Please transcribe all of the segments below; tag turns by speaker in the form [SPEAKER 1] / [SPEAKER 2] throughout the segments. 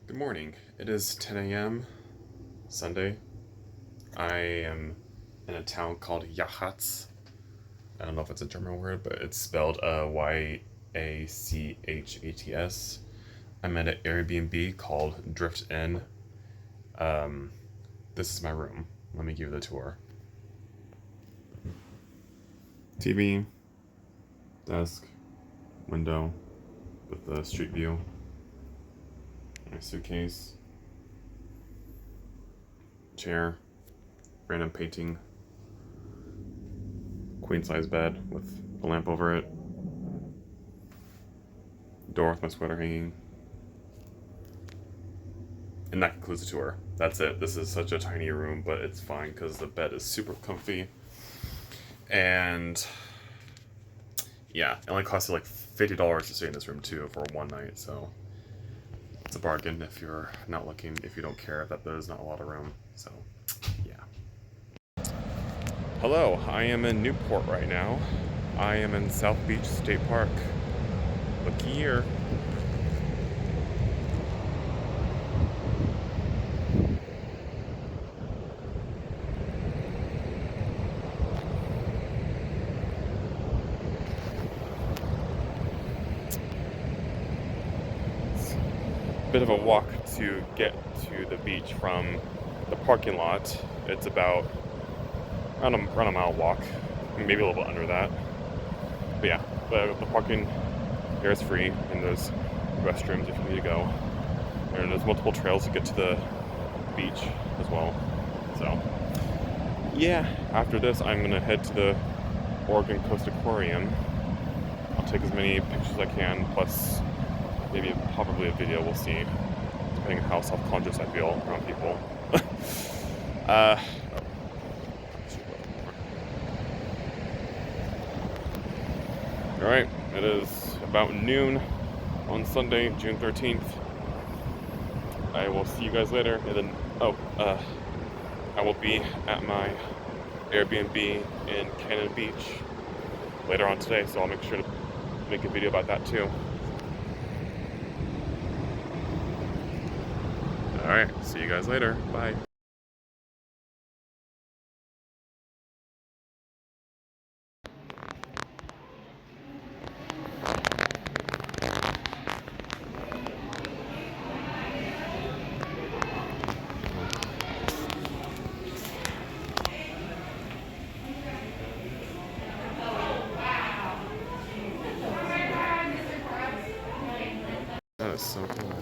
[SPEAKER 1] Good morning. It is 10 a.m. Sunday. I am in a town called Yachats. I don't know if it's a German word, but it's spelled Yachats. I'm at an Airbnb called Drift Inn. This is my room. Let me give you the tour. TV, desk, window with the street view. My suitcase, chair, random painting, queen size bed with a lamp over it, door with my sweater hanging. And that concludes the tour. That's it. This is such a tiny room, but it's fine because the bed is super comfy. And yeah, it only costed like $50 to stay in this room too for one night, so it's a bargain if you're not looking, if you don't care that there's not a lot of room. So yeah. Hello, I am in Newport right now. I am in South Beach State Park. Looky here. Bit of a walk to get to the beach from the parking lot. It's about around a mile walk, maybe a little bit under that. But yeah, the parking here is free, and there's restrooms if you need to go. And there's multiple trails to get to the beach as well. So yeah, after this I'm gonna head to the Oregon Coast Aquarium. I'll take as many pictures as I can, plus maybe probably a video, we'll see, depending on how self-conscious I feel around people. Alright, it is about noon on Sunday, June 13th. I will see you guys later, and then, I will be at my Airbnb in Cannon Beach later on today, so I'll make sure to make a video about that too. Alright, see you guys later. Bye. That is so cool.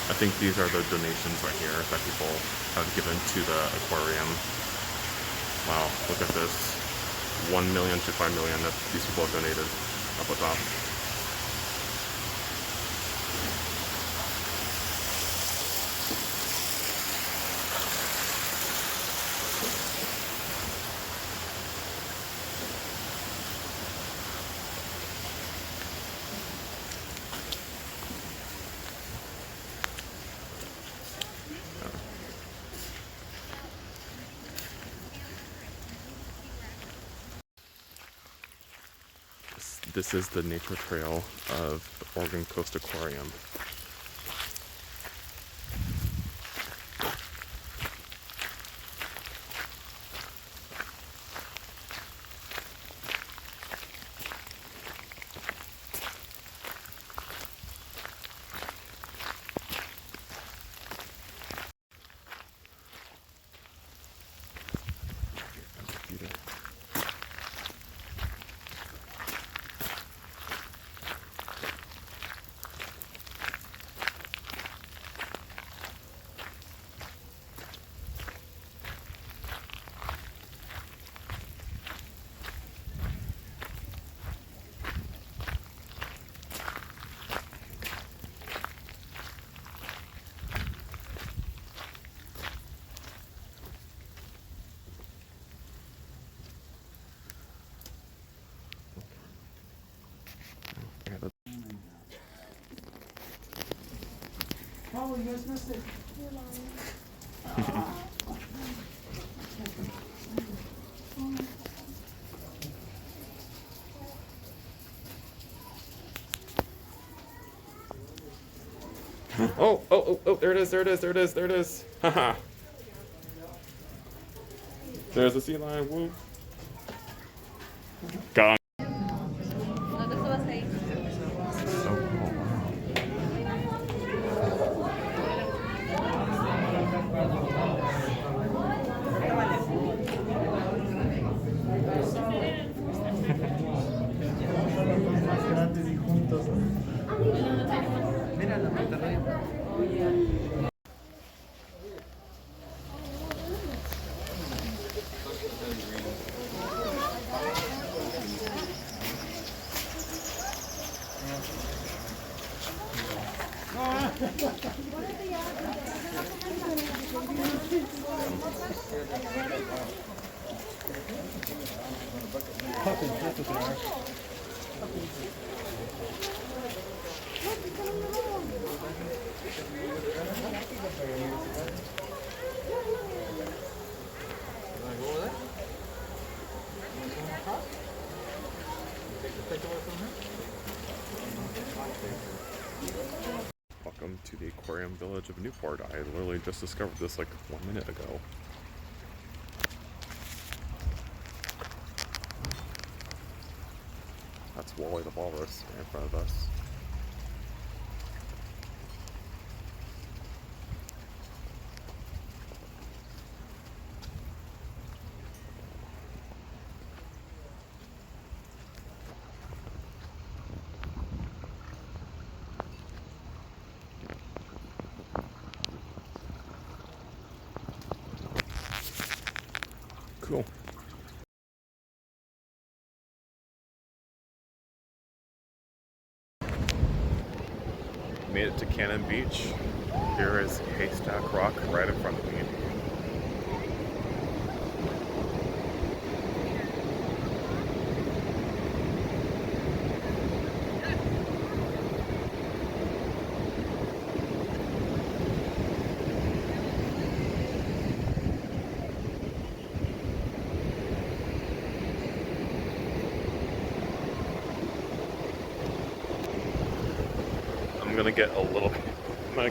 [SPEAKER 1] I think these are the donations right here that people have given to the aquarium. Wow, look at this. 1 million to 5 million that these people have donated up at top. This is the nature trail of the Oregon Coast Aquarium. Oh, there it is. Haha. There's the sea lion, woo. Got him. Welcome to the Aquarium Village of Newport. I literally just discovered this like 1 minute ago. That's Wally the walrus right in front of us. Cool. Made it to Cannon Beach. Here is Haystack Rock right in front of me. I'm gonna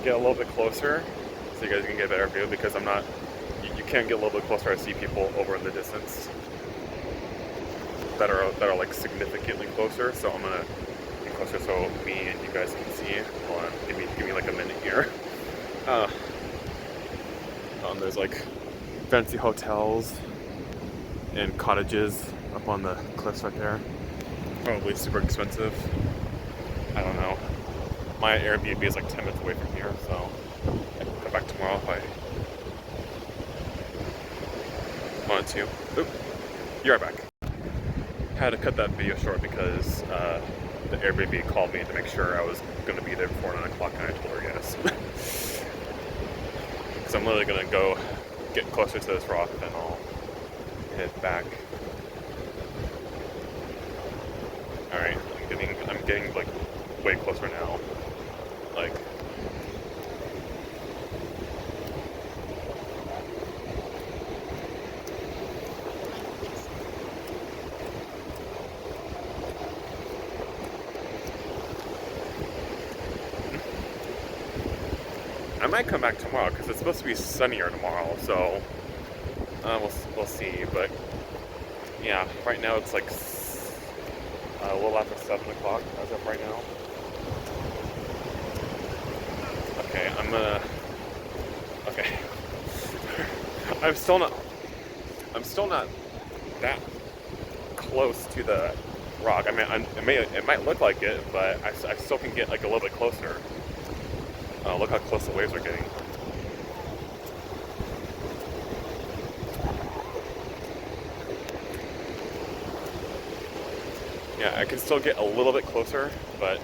[SPEAKER 1] get a little bit closer so you guys can get a better view, because you can't get a little bit closer. I see people over in the distance that are like significantly closer, so I'm gonna get closer so me and you guys can see. Hold on, give me like a minute here. There's like fancy hotels and cottages up on the cliffs right there. Probably super expensive. I don't know. My Airbnb is like 10 minutes away from here, so I can come back tomorrow if I wanted to. Oop, you're right back. Had to cut that video short because the Airbnb called me to make sure I was going to be there before 9 o'clock, and I told her yes. Because I'm literally going to go get closer to this rock, then I'll head back. Alright, I'm getting like way closer now. Like, I might come back tomorrow because it's supposed to be sunnier tomorrow, so we'll see. But yeah, right now it's like a little after 7 o'clock as of right now. Okay, okay. I'm still not that close to the rock. I mean, it might look like it, but I still can get like a little bit closer. Look how close the waves are getting. Yeah, I can still get a little bit closer, but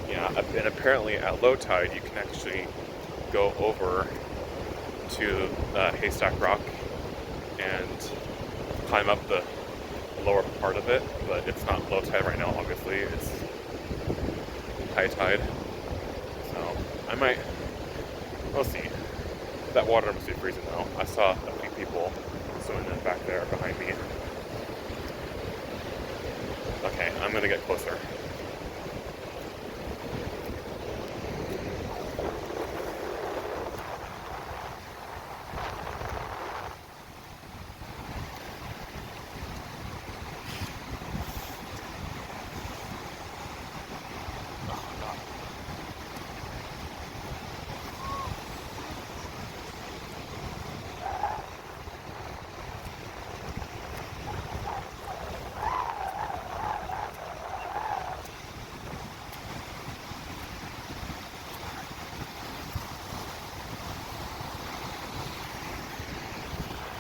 [SPEAKER 1] yeah, and apparently at low tide you can actually go over to Haystack Rock and climb up the lower part of it, but it's not low tide right now, obviously. It's high tide. So I might, we'll see. That water must be freezing though. I saw a few people swimming in back there behind me. Okay, I'm gonna get closer.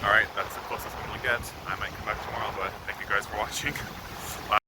[SPEAKER 1] Alright, that's the closest I'm gonna get. I might come back tomorrow, but thank you guys for watching.